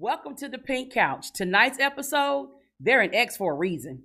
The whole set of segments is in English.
Welcome to the Pink Couch. Tonight's episode, they're an ex for a reason.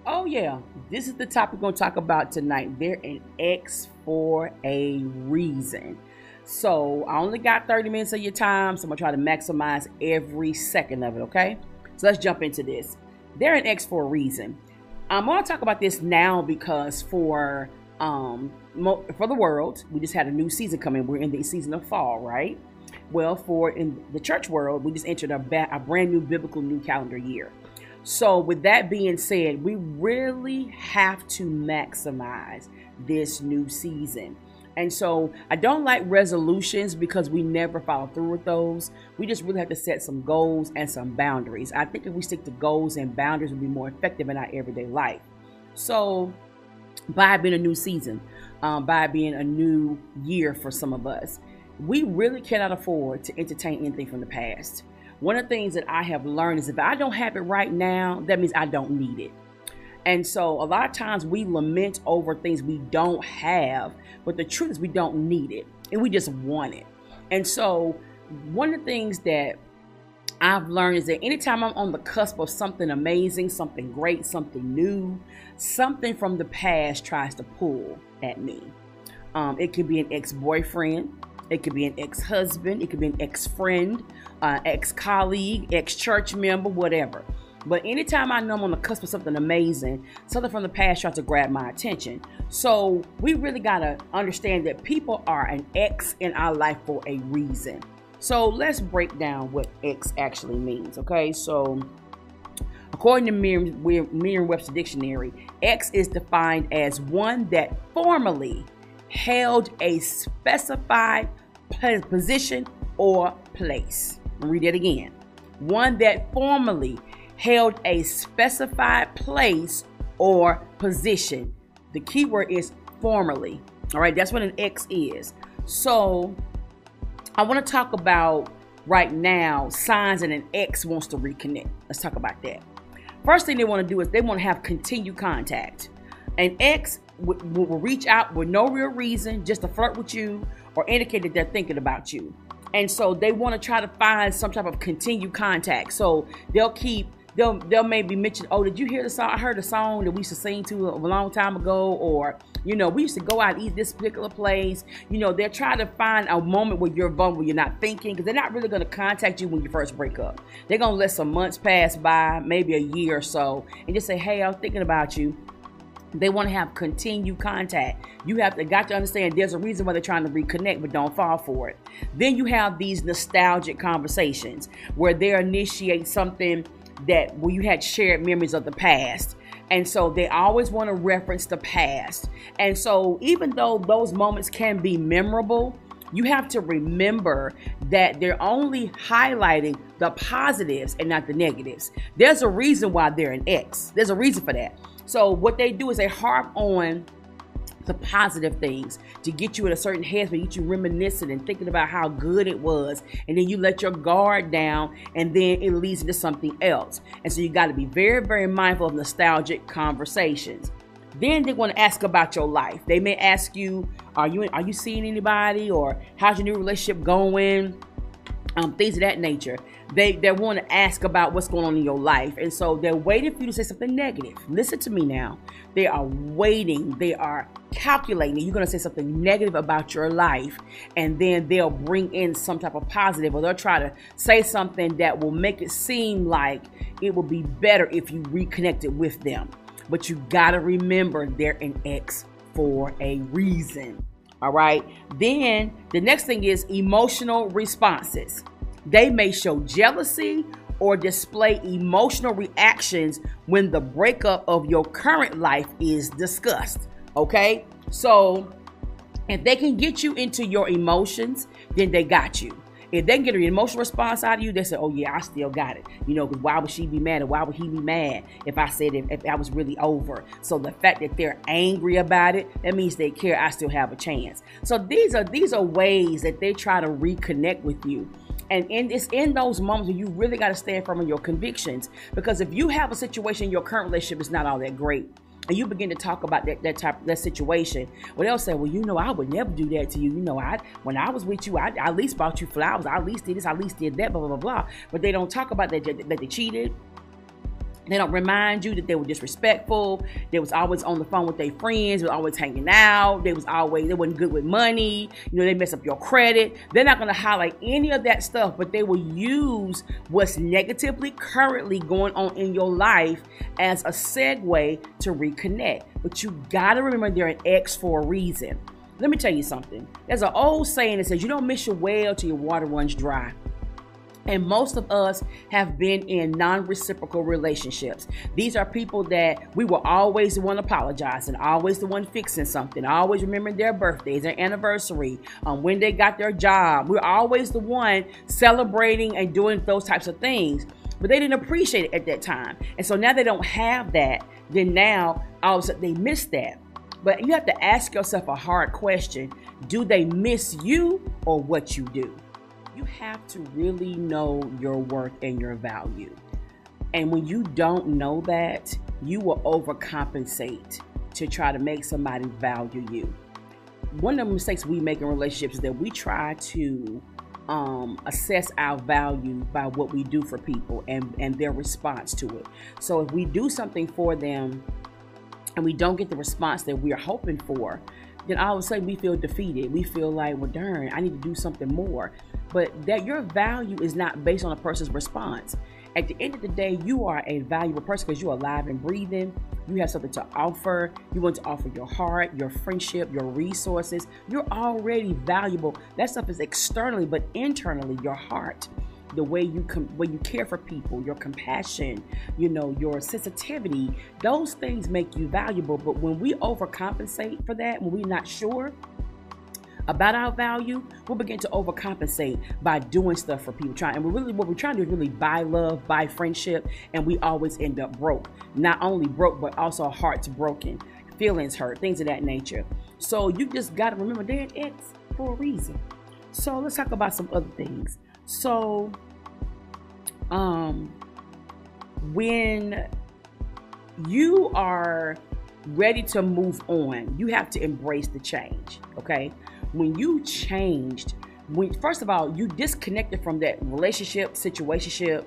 Oh, yeah, this is the topic we're going to talk about tonight. They're an ex for a reason. So, I only got 30 minutes of your time, so I'm going to try to maximize every second of it, okay? So, let's jump into this. They're an ex for a reason. I'm going to talk about this now because for the world, we just had a new season coming. We're in the season of fall, right? Well, for in the church world, we just entered a brand new biblical new calendar year. So with that being said, we really have to maximize this new season. And so I don't like resolutions because we never follow through with those. We just really have to set some goals and some boundaries. I think if we stick to goals and boundaries, we'll be more effective in our everyday life. So by it being a new season, by it being a new year for some of us, we really cannot afford to entertain anything from the past. One of the things that I have learned is if I don't have it right now, that means I don't need it. And so a lot of times we lament over things we don't have, but the truth is we don't need it and we just want it. And so one of the things that I've learned is that anytime I'm on the cusp of something amazing, something great, something new, something from the past tries to pull at me. It could be an ex-boyfriend. It could be an ex-husband. It could be an ex-friend, ex-colleague, ex-church member, whatever. But anytime I know I'm on the cusp of something amazing, something from the past tries to grab my attention. So we really got to understand that people are an ex in our life for a reason. So let's break down what ex actually means, okay? So according to Merriam-Webster Dictionary, ex is defined as one that formerly held a specified position or place. I'll read that again. One that formerly held a specified place or position. The key word is formerly. All right, that's what an ex is. So I want to talk about right now signs that an ex wants to reconnect. Let's talk about that. First thing they want to do is they want to have continued contact. An ex will reach out with no real reason, just to flirt with you or indicate that they're thinking about you. And so they want to try to find some type of continued contact. So they'll maybe mention, oh, did you hear the song? I heard a song that we used to sing to a long time ago. Or, we used to go out and eat this particular place. They're trying to find a moment where you're vulnerable, you're not thinking, because they're not really going to contact you when you first break up. They're going to let some months pass by, maybe a year or so, and just say, hey, I'm thinking about you. They want to have continued contact. You got to understand there's a reason why they're trying to reconnect, but don't fall for it. Then you have these nostalgic conversations where they initiate something where you had shared memories of the past. And so they always want to reference the past. And so even though those moments can be memorable, you have to remember that they're only highlighting the positives and not the negatives. There's a reason why they're an ex. There's a reason for that. So what they do is they harp on the positive things to get you in a certain headspace, get you reminiscing and thinking about how good it was. And then you let your guard down and then it leads into something else. And so you got to be very, very mindful of nostalgic conversations. Then they want to ask about your life. They may ask you, are you seeing anybody, or how's your new relationship going? Things of that nature. They want to ask about what's going on in your life. And so they're waiting for you to say something negative. Listen to me now. They are waiting. They are calculating. You're going to say something negative about your life, and then they'll bring in some type of positive, or they'll try to say something that will make it seem like it will be better if you reconnected with them. But you got to remember they're an ex for a reason. All right. Then the next thing is emotional responses. They may show jealousy or display emotional reactions when the breakup of your current life is discussed. Okay? So if they can get you into your emotions, then they got you. If they can get an emotional response out of you, they say, oh yeah, I still got it. Because why would she be mad, or why would he be mad if I said if I was really over? So the fact that they're angry about it, that means they care. I still have a chance. So these are ways that they try to reconnect with you. And it's in those moments where you really got to stand firm on your convictions. Because if you have a situation, your current relationship is not all that great, and you begin to talk about that situation, well, they'll say, well, I would never do that to you. When I was with you, I at least bought you flowers. I at least did this. I at least did that, blah, blah, blah, blah. But they don't talk about that they cheated. They don't remind you that they were disrespectful. They was always on the phone with their friends. They were always hanging out. They wasn't good with money. They mess up your credit. They're not going to highlight any of that stuff, but they will use what's negatively currently going on in your life as a segue to reconnect. But you got to remember they're an ex for a reason. Let me tell you something. There's an old saying that says you don't miss your well till your water runs dry. And most of us have been in non-reciprocal relationships. These are people that we were always the one apologizing, always the one fixing something, always remembering their birthdays, their anniversary, when they got their job. We're always the one celebrating and doing those types of things. But they didn't appreciate it at that time. And so now they don't have that. Then now, all of a sudden, they miss that. But you have to ask yourself a hard question. Do they miss you or what you do? You have to really know your worth and your value. And when you don't know that, you will overcompensate to try to make somebody value you. One of the mistakes we make in relationships is that we try to assess our value by what we do for people and their response to it. So if we do something for them and we don't get the response that we are hoping for, then all of a sudden we feel defeated. We feel like, well, darn, I need to do something more. But that your value is not based on a person's response. At the end of the day, you are a valuable person because you're alive and breathing. You have something to offer. You want to offer your heart, your friendship, your resources. You're already valuable. That stuff is externally, but internally, your heart, the way you care for people, your compassion, your sensitivity, those things make you valuable. But when we overcompensate for that, when we're not sure about our value, we'll begin to overcompensate by doing stuff for people. What we're trying to do is really buy love, buy friendship, and we always end up broke. Not only broke, but also our hearts broken, feelings hurt, things of that nature. So you just got to remember they're an ex for a reason. So let's talk about some other things. So, when you are ready to move on, you have to embrace the change, okay? When you changed, first of all, you disconnected from that relationship, situationship,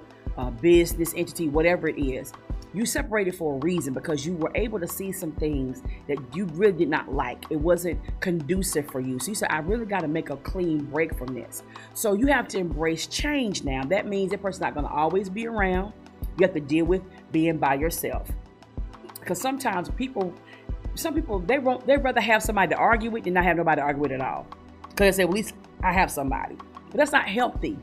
business entity, whatever it is. You separated for a reason because you were able to see some things that you really did not like. It wasn't conducive for you. So you said, I really got to make a clean break from this. So you have to embrace change now. That means that person's not going to always be around. You have to deal with being by yourself. Because sometimes some people, they'd rather have somebody to argue with than not have nobody to argue with at all. Because they say, well, at least I have somebody. But that's not healthy.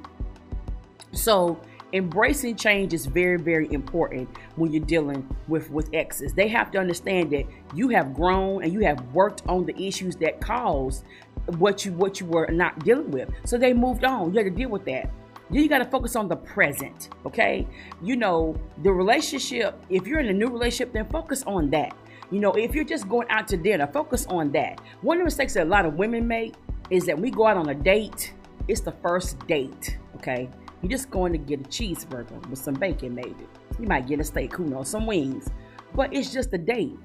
So embracing change is very, very important when you're dealing with exes. They have to understand that you have grown and you have worked on the issues that caused what you were not dealing with. So they moved on. You had to deal with that. Then you got to focus on the present, okay? The relationship, if you're in a new relationship, then focus on that. If you're just going out to dinner, focus on that. One of the mistakes that a lot of women make is that we go out on a date. It's the first date, okay? You're just going to get a cheeseburger with some bacon, maybe. You might get a steak, who knows, some wings. But it's just a date.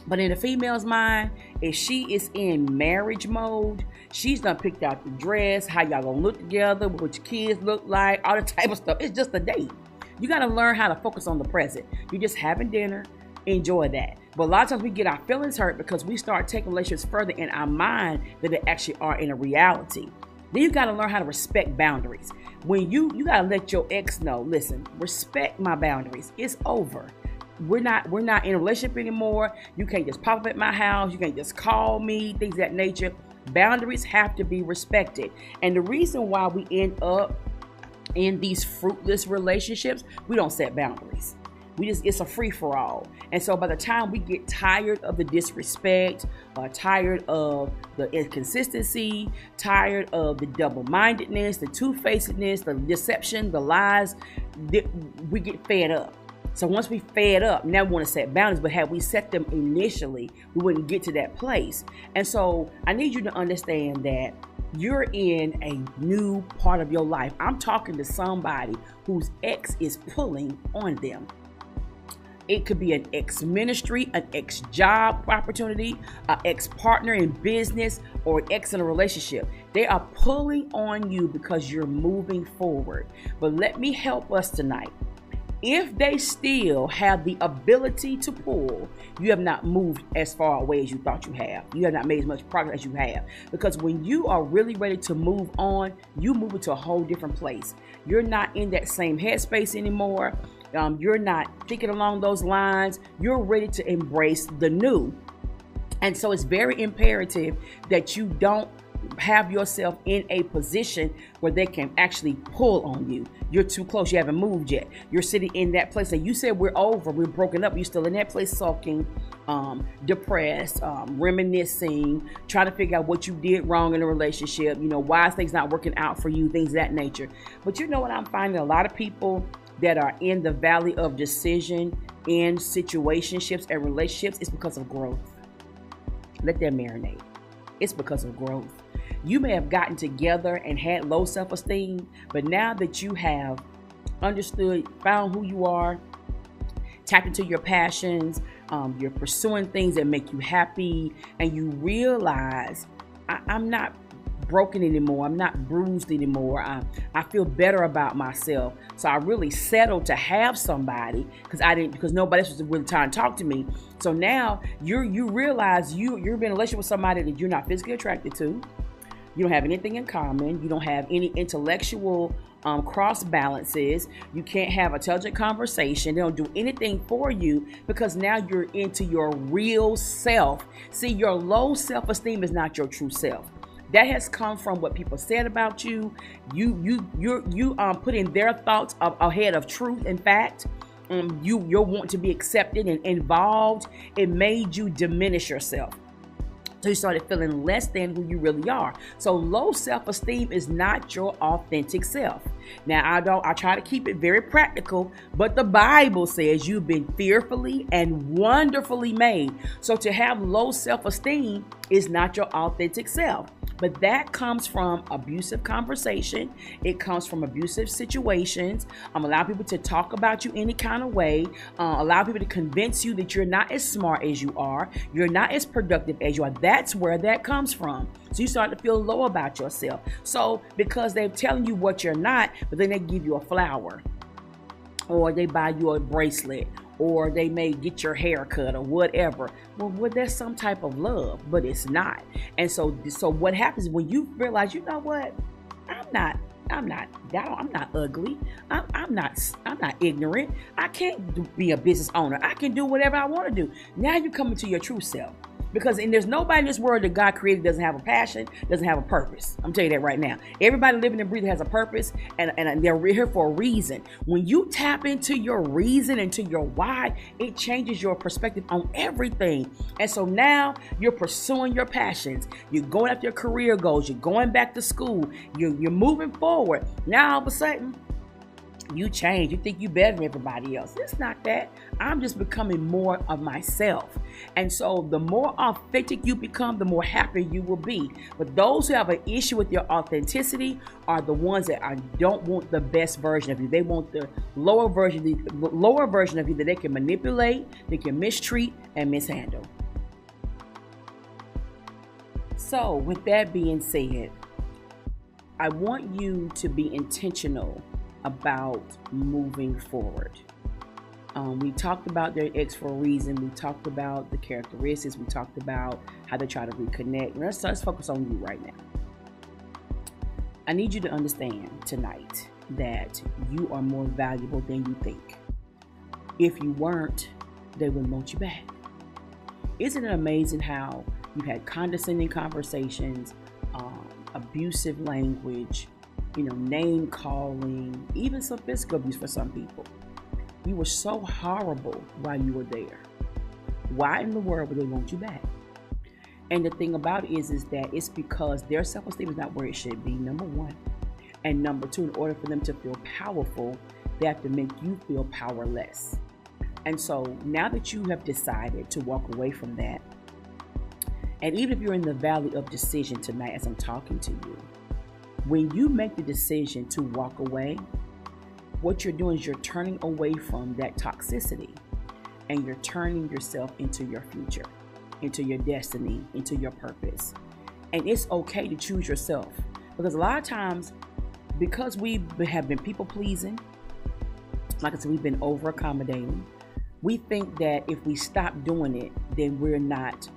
But in a female's mind, if she is in marriage mode, she's done picked out the dress, how y'all gonna look together, what your kids look like, all the type of stuff. It's just a date. You gotta learn how to focus on the present. You're just having dinner, enjoy that. But a lot of times we get our feelings hurt because we start taking relationships further in our mind than they actually are in a reality. Then you gotta learn how to respect boundaries. When you gotta let your ex know, listen, respect my boundaries. It's over. We're not in a relationship anymore. You can't just pop up at my house. You can't just call me, things of that nature. Boundaries have to be respected. And the reason why we end up in these fruitless relationships, we don't set boundaries. It's a free for all. And so by the time we get tired of the disrespect, tired of the inconsistency, tired of the double-mindedness, the two-facedness, the deception, the lies, we get fed up. So once we fed up, now we want to set boundaries, but had we set them initially, we wouldn't get to that place. And so I need you to understand that you're in a new part of your life. I'm talking to somebody whose ex is pulling on them. It could be an ex-ministry, an ex-job opportunity, an ex-partner in business, or an ex in a relationship. They are pulling on you because you're moving forward. But let me help us tonight. If they still have the ability to pull, you have not moved as far away as you thought you have. You have not made as much progress as you have. Because when you are really ready to move on, you move into a whole different place. You're not in that same headspace anymore. You're not thinking along those lines. You're ready to embrace the new. And so it's very imperative that you don't have yourself in a position where they can actually pull on you. You're too close. You haven't moved yet. You're sitting in that place that you said we're over, we're broken up. You're still in that place sulking, depressed, reminiscing, trying to figure out what you did wrong in a relationship. Why is things not working out for you, things of that nature. But you know what I'm finding? A lot of people that are in the valley of decision in situationships and relationships, it's because of growth. Let that marinate. It's because of growth. You may have gotten together and had low self-esteem, but now that you have understood, found who you are, tapped into your passions, you're pursuing things that make you happy, and you realize, I'm not broken anymore. I'm not bruised anymore. I feel better about myself. So I really settled to have somebody because nobody else was really trying to talk to me. So now you realize you're in a relationship with somebody that you're not physically attracted to. You don't have anything in common. You don't have any intellectual cross balances. You can't have intelligent conversation. They don't do anything for you because now you're into your real self. See, your low self-esteem is not your true self. That has come from what people said about you. You putting their thoughts ahead of truth and fact. You're wanting to be accepted and involved. It made you diminish yourself. So you started feeling less than who you really are. So low self-esteem is not your authentic self. Now, I try to keep it very practical, but the Bible says you've been fearfully and wonderfully made. So to have low self-esteem is not your authentic self. But that comes from abusive conversation. It comes from abusive situations. Allow people to talk about you any kind of way. Allow people to convince you that you're not as smart as you are. You're not as productive as you are. That's where that comes from. So you start to feel low about yourself. So because they're telling you what you're not, but then they give you a flower, or they buy you a bracelet, or they may get your hair cut or whatever. Well, there's some type of love, but it's not. And so what happens when you realize, you know what? I'm not ugly. I'm not ignorant. I can't be a business owner. I can do whatever I want to do. Now you come into your true self. Because there's nobody in this world that God created doesn't have a passion, doesn't have a purpose. I'm telling you that right now. Everybody living and breathing has a purpose, and they're here for a reason. When you tap into your reason, into your why, it changes your perspective on everything. And so now you're pursuing your passions. You're going after your career goals. You're going back to school. You're moving forward. Now all of a sudden, you change. You think you better than everybody else. It's not that. I'm just becoming more of myself. And so the more authentic you become, the more happy you will be. But those who have an issue with your authenticity are the ones that don't want the best version of you. They want the lower version of you that they can manipulate, they can mistreat, and mishandle. So with that being said, I want you to be intentional about moving forward. We talked about their ex for a reason. We talked about the characteristics. We talked about how they try to reconnect. Let's focus on you right now. I need you to understand tonight that you are more valuable than you think. If you weren't, they wouldn't want you back. Isn't it amazing how you've had condescending conversations, abusive language, name calling, even some physical abuse for some people. You were so horrible while you were there. Why in the world would they want you back? And the thing about it is that it's because their self-esteem is not where it should be, number one. And number two, in order for them to feel powerful, they have to make you feel powerless. And so now that you have decided to walk away from that, and even if you're in the valley of decision tonight as I'm talking to you, when you make the decision to walk away, what you're doing is you're turning away from that toxicity and you're turning yourself into your future, into your destiny, into your purpose. And it's okay to choose yourself, because a lot of times, because we have been people pleasing, like I said, we've been over accommodating, we think that if we stop doing it, then we're not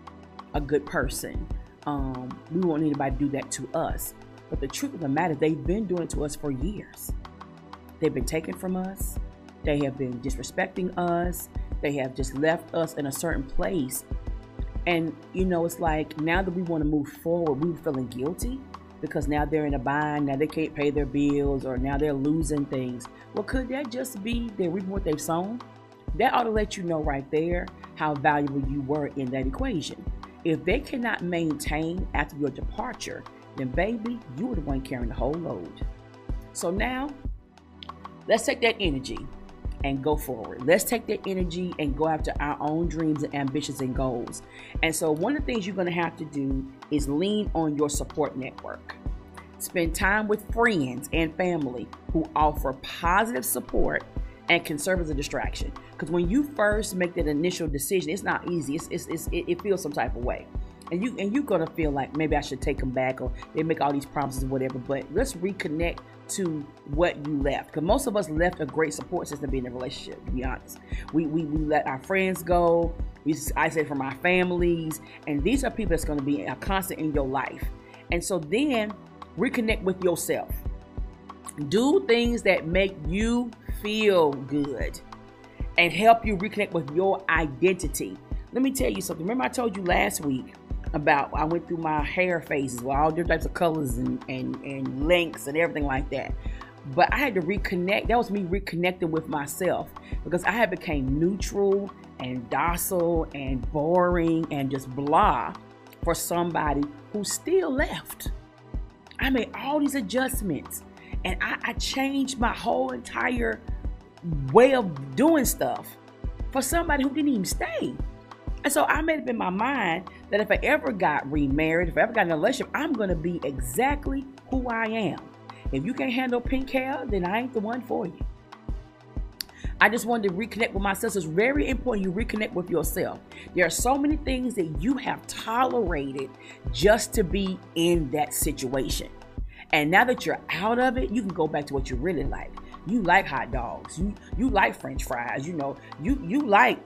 a good person. We won't need anybody to do that to us. But the truth of the matter, they've been doing it to us for years. They've been taken from us. They have been disrespecting us. They have just left us in a certain place. And, it's like now that we want to move forward, we're feeling guilty because now they're in a bind. Now they can't pay their bills, or now they're losing things. Well, could that just be they're reaping what they've sown? That ought to let you know right there how valuable you were in that equation. If they cannot maintain after your departure, then baby, you were the one carrying the whole load. So now, let's take that energy and go forward. Let's take that energy and go after our own dreams and ambitions and goals. And so one of the things you're going to have to do is lean on your support network. Spend time with friends and family who offer positive support and can serve as a distraction. Because when you first make that initial decision, it's not easy. It feels some type of way. And you're gonna feel like maybe I should take them back, or they make all these promises or whatever. But let's reconnect to what you left. Because most of us left a great support system being in a relationship, to be honest. We let our friends go. We isolate from our families. And these are people that's gonna be a constant in your life. And so then reconnect with yourself. Do things that make you feel good and help you reconnect with your identity. Let me tell you something. Remember I told you last week about I went through my hair phases with all different types of colors and lengths and everything like that. But I had to reconnect. That was me reconnecting with myself, because I had became neutral and docile and boring and just blah for somebody who still left. I made all these adjustments. And I changed my whole entire way of doing stuff for somebody who didn't even stay. And so I made up in my mind that if I ever got remarried, if I ever got in a relationship, I'm going to be exactly who I am. If you can't handle pink hair, then I ain't the one for you. I just wanted to reconnect with myself. So it's very important you reconnect with yourself. There are so many things that you have tolerated just to be in that situation. And now that you're out of it, you can go back to what you really like. You like hot dogs. You like French fries. You like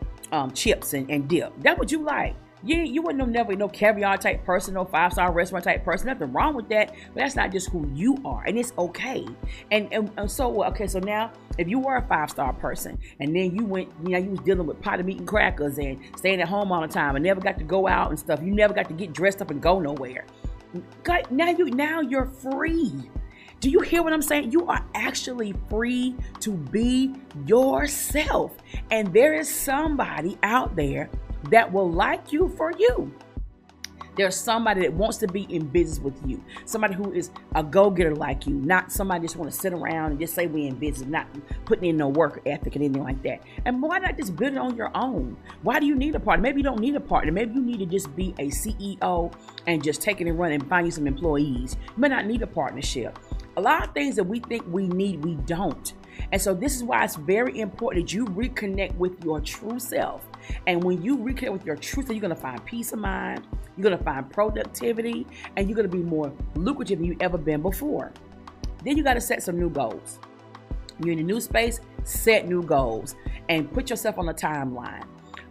chips and dip. That's what you like. You wouldn't never no caviar type person, no 5-star restaurant type person. Nothing wrong with that, but that's not just who you are, and it's okay. And so okay, so now if you were a 5-star person and then you went, you was dealing with potted meat and crackers and staying at home all the time and never got to go out and stuff. You never got to get dressed up and go nowhere. Now you're free. Do you hear what I'm saying? You are actually free to be yourself. And there is somebody out there that will like you for you. There's somebody that wants to be in business with you. Somebody who is a go-getter like you, not somebody just want to sit around and just say we in business, not putting in no work ethic and anything like that. And why not just build it on your own? Why do you need a partner? Maybe you don't need a partner. Maybe you need to just be a CEO and just take it and run and find you some employees. You may not need a partnership. A lot of things that we think we need, we don't. And so this is why it's very important that you reconnect with your true self. And when you reconnect with your true self, you're going to find peace of mind, you're going to find productivity, and you're going to be more lucrative than you've ever been before. Then you got to set some new goals. You're in a new space, set new goals, and put yourself on a timeline.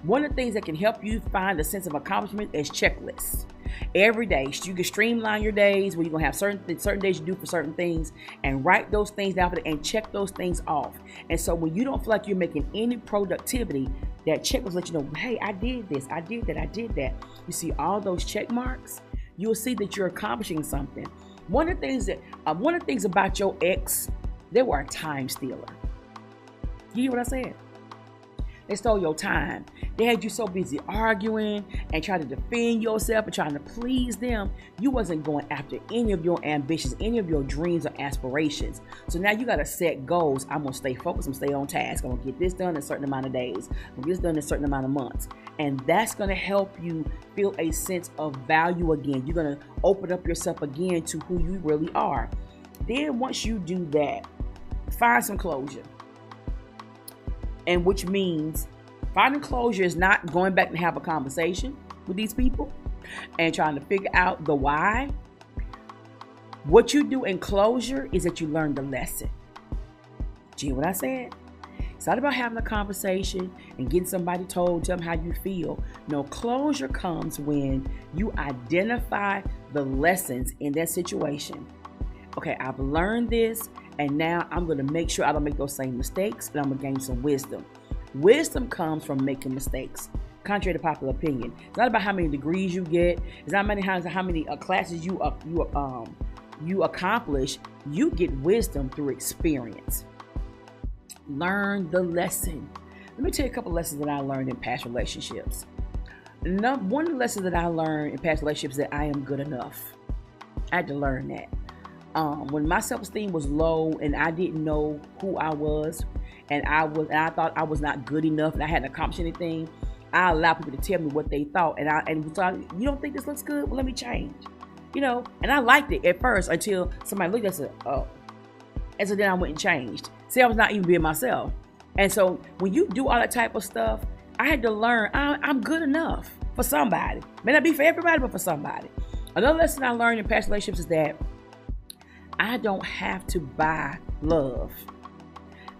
One of the things that can help you find a sense of accomplishment is checklists. Every day, you can streamline your days where you're going to have certain days you do for certain things, and write those things down and check those things off. And so when you don't feel like you're making any productivity, that checklist let you know, hey, I did this, I did that, I did that. You see all those check marks, you'll see that you're accomplishing something. One of the things about your ex, they were a time stealer. You hear what I said? They stole your time. They had you so busy arguing and trying to defend yourself and trying to please them. You wasn't going after any of your ambitions, any of your dreams or aspirations. So now you got to set goals. I'm going to stay focused. I'm going to stay on task. I'm going to get this done in a certain amount of days. I'm going to get this done in a certain amount of months. And that's going to help you feel a sense of value again. You're going to open up yourself again to who you really are. Then once you do that, find some closure. And which means finding closure is not going back and have a conversation with these people and trying to figure out the why. What you do in closure is that you learn the lesson. Do you hear what I said? It's not about having a conversation and getting somebody told, tell them how you feel. No, closure comes when you identify the lessons in that situation. Okay, I've learned this, and now I'm going to make sure I don't make those same mistakes, and I'm going to gain some wisdom. Wisdom comes from making mistakes, contrary to popular opinion. It's not about how many degrees you get. It's not how many classes you accomplish. You get wisdom through experience. Learn the lesson. Let me tell you a couple lessons that I learned in past relationships. One of the lessons that I learned in past relationships is that I am good enough. I had to learn that. When my self-esteem was low and I didn't know who I was, and I thought I was not good enough and I hadn't accomplished anything, I allowed people to tell me what they thought, and thought, you don't think this looks good? Well, let me change. And I liked it at first until somebody looked at it and said, oh. And so then I went and changed. See, I was not even being myself. And so when you do all that type of stuff, I had to learn I'm good enough for somebody. May not be for everybody, but for somebody. Another lesson I learned in past relationships is that I don't have to buy love.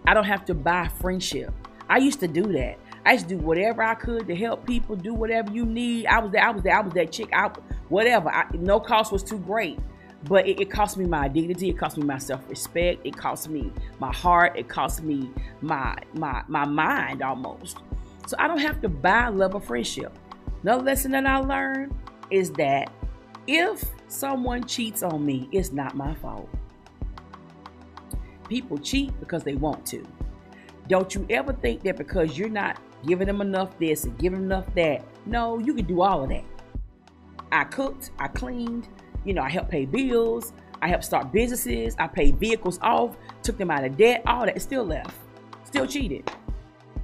I don't have to buy friendship. I used to do that. I used to do whatever I could to help people, do whatever you need. I was that chick. No cost was too great. But it cost me my dignity. It cost me my self-respect. It cost me my heart. It cost me my mind almost. So I don't have to buy love or friendship. Another lesson that I learned is that if someone cheats on me, it's not my fault. People cheat because they want to. Don't you ever think that because you're not giving them enough this and giving them enough that. No, you can do all of that. I cooked, I cleaned, I helped pay bills, I helped start businesses, I paid vehicles off, took them out of debt, all that, still left. Still cheated.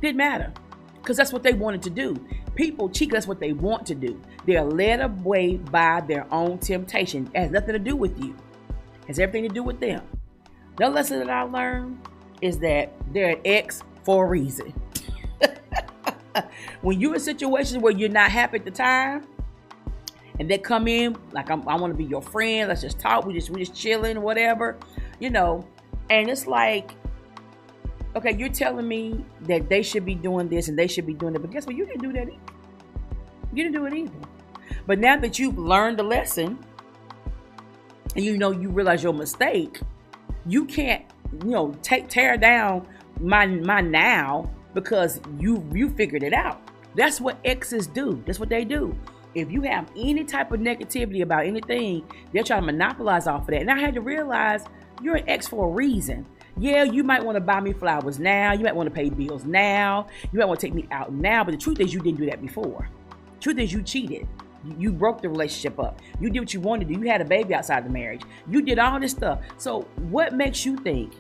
Didn't matter. Because that's what they wanted to do. People cheat, that's what they want to do. They're led away by their own temptation. It has nothing to do with you. It has everything to do with them. The lesson that I learned is that they're an ex for a reason. When you're in situations where you're not happy at the time, and they come in like I want to be your friend, let's just talk, we just chilling, whatever, and it's like, okay, you're telling me that they should be doing this and they should be doing that, but guess what? You didn't do that either. You didn't do it either. But now that you've learned the lesson and you realize your mistake, you can't tear down my now because you figured it out. That's what exes do. That's what they do. If you have any type of negativity about anything, they're trying to monopolize off of that. And I had to realize you're an ex for a reason. Yeah, you might want to buy me flowers now. You might want to pay bills now. You might want to take me out now. But the truth is you didn't do that before. The truth is you cheated. You broke the relationship up. You did what you wanted to do. You had a baby outside the marriage. You did all this stuff. So what makes you think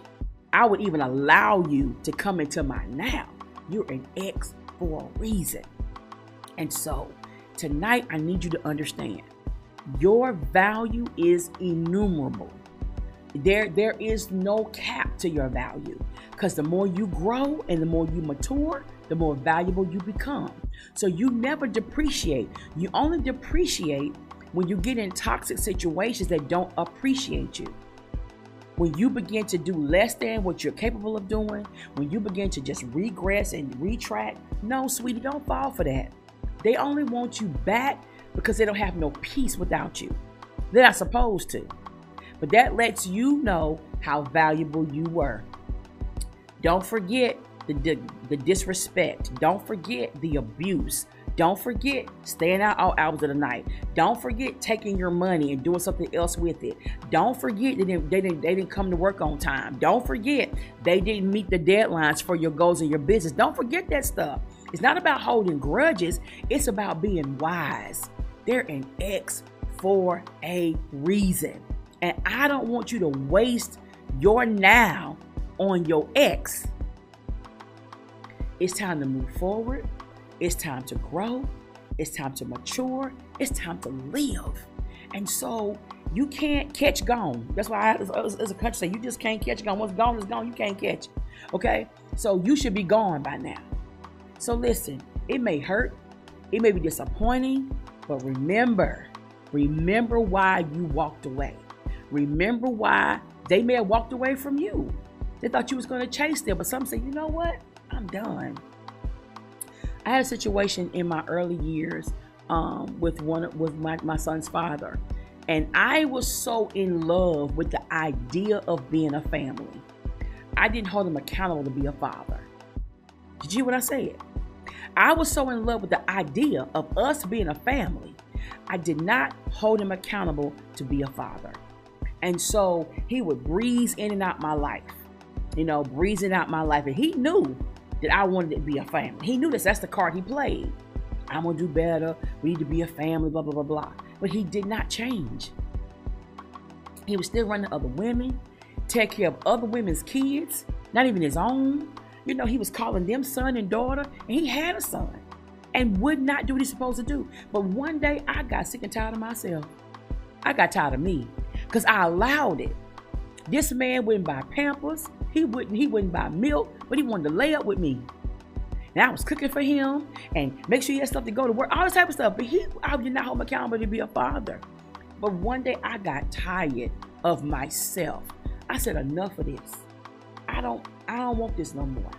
I would even allow you to come into my now? You're an ex for a reason. And so tonight, I need you to understand your value is innumerable. There is no cap to your value, because the more you grow and the more you mature, the more valuable you become. So you never depreciate. You only depreciate when you get in toxic situations that don't appreciate you. When you begin to do less than what you're capable of doing, when you begin to just regress and retract, no, sweetie, don't fall for that. They only want you back because they don't have no peace without you. They're not supposed to. But that lets you know how valuable you were. Don't forget the disrespect. Don't forget the abuse. Don't forget staying out all hours of the night. Don't forget taking your money and doing something else with it. Don't forget they didn't come to work on time. Don't forget they didn't meet the deadlines for your goals and your business. Don't forget that stuff. It's not about holding grudges. It's about being wise. They're an ex for a reason. And I don't want you to waste your now on your ex. It's time to move forward. It's time to grow. It's time to mature. It's time to live. And so you can't catch gone. That's why as a country say, you just can't catch gone. What's gone is gone. You can't catch it. Okay? So you should be gone by now. So listen, it may hurt. It may be disappointing. But remember why you walked away. Remember why they may have walked away from you. They thought you was going to chase them. But some say, you know what? I'm done. I had a situation in my early years with my son's father, and I was so in love with the idea of being a family. I didn't hold him accountable to be a father. Did you hear what I said? I was so in love with the idea of us being a family. I did not hold him accountable to be a father. And so he would breeze in and out my life, breezing out my life. And he knew that I wanted it to be a family. He knew this. That's the card he played. I'm going to do better. We need to be a family, blah, blah, blah, blah. But he did not change. He was still running other women, take care of other women's kids, not even his own. He was calling them son and daughter, and he had a son and would not do what he's supposed to do. But one day I got sick and tired of myself. I got tired of me because I allowed it. This man wouldn't buy Pampers. He wouldn't buy milk, but he wanted to lay up with me. And I was cooking for him and make sure he had stuff to go to work, all this type of stuff. But I did not hold him accountable to be a father. But one day I got tired of myself. I said, enough of this. I don't want this no more.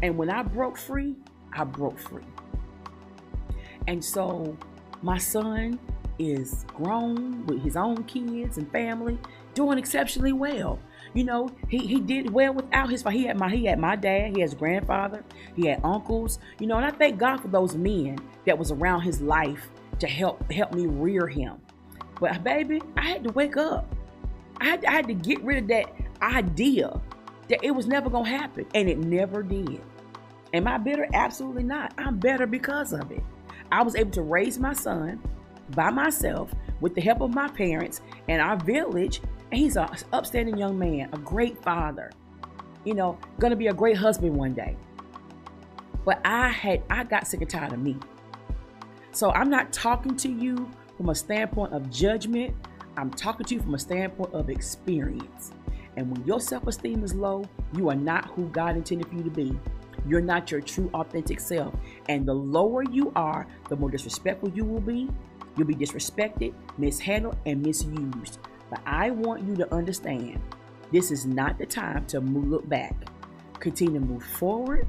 And when I broke free, I broke free. And so my son is grown with his own kids and family, doing exceptionally well. He did well without his father. He had my dad, he has grandfather, he had uncles, and I thank God for those men that was around his life to help me rear him. But baby, I had to wake up. I had to get rid of that idea that it was never gonna happen, and it never did. Am I bitter? Absolutely not. I'm better because of it. I was able to raise my son by myself with the help of my parents and our village. And he's an upstanding young man, a great father, gonna be a great husband one day. But I got sick and tired of me. So I'm not talking to you from a standpoint of judgment. I'm talking to you from a standpoint of experience. And when your self-esteem is low, you are not who God intended for you to be. You're not your true, authentic self. And the lower you are, the more disrespectful you will be. You'll be disrespected, mishandled, and misused. But I want you to understand, this is not the time to look back. Continue to move forward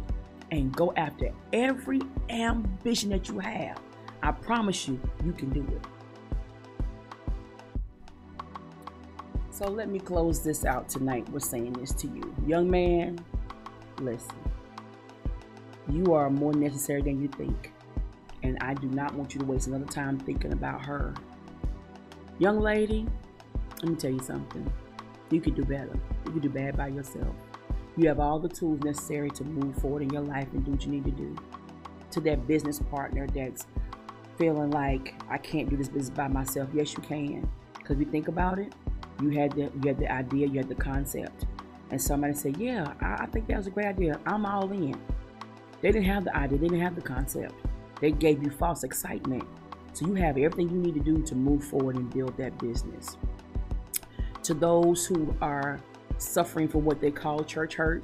and go after every ambition that you have. I promise you, you can do it. So let me close this out tonight with saying this to you. Young man, listen. You are more necessary than you think. And I do not want you to waste another time thinking about her. Young lady, let me tell you something. You can do better. You can do bad by yourself. You have all the tools necessary to move forward in your life and do what you need to do. To that business partner that's feeling like, I can't do this business by myself. Yes, you can. Because if you think about it, you had the idea, you had the concept. And somebody said, yeah, I think that was a great idea. I'm all in. They didn't have the idea. They didn't have the concept. They gave you false excitement. So you have everything you need to do to move forward and build that business. To those who are suffering from what they call church hurt,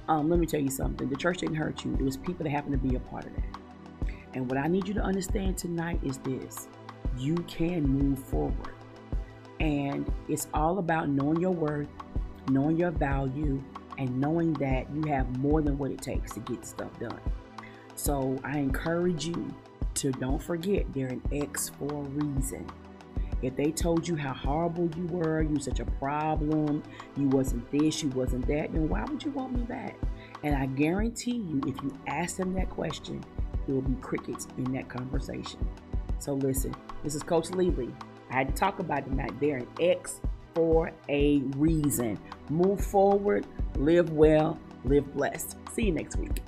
let me tell you something. The church didn't hurt you. It was people that happened to be a part of that. And what I need you to understand tonight is this. You can move forward. And it's all about knowing your worth, knowing your value, and knowing that you have more than what it takes to get stuff done. So I encourage you to don't forget they're an ex for a reason. If they told you how horrible you were, you were such a problem, you wasn't this, you wasn't that, then why would you want me back? And I guarantee you, if you ask them that question, it will be crickets in that conversation. So listen, this is Coach Lele. I had to talk about them tonight. They're an X for a reason. Move forward, live well, live blessed. See you next week.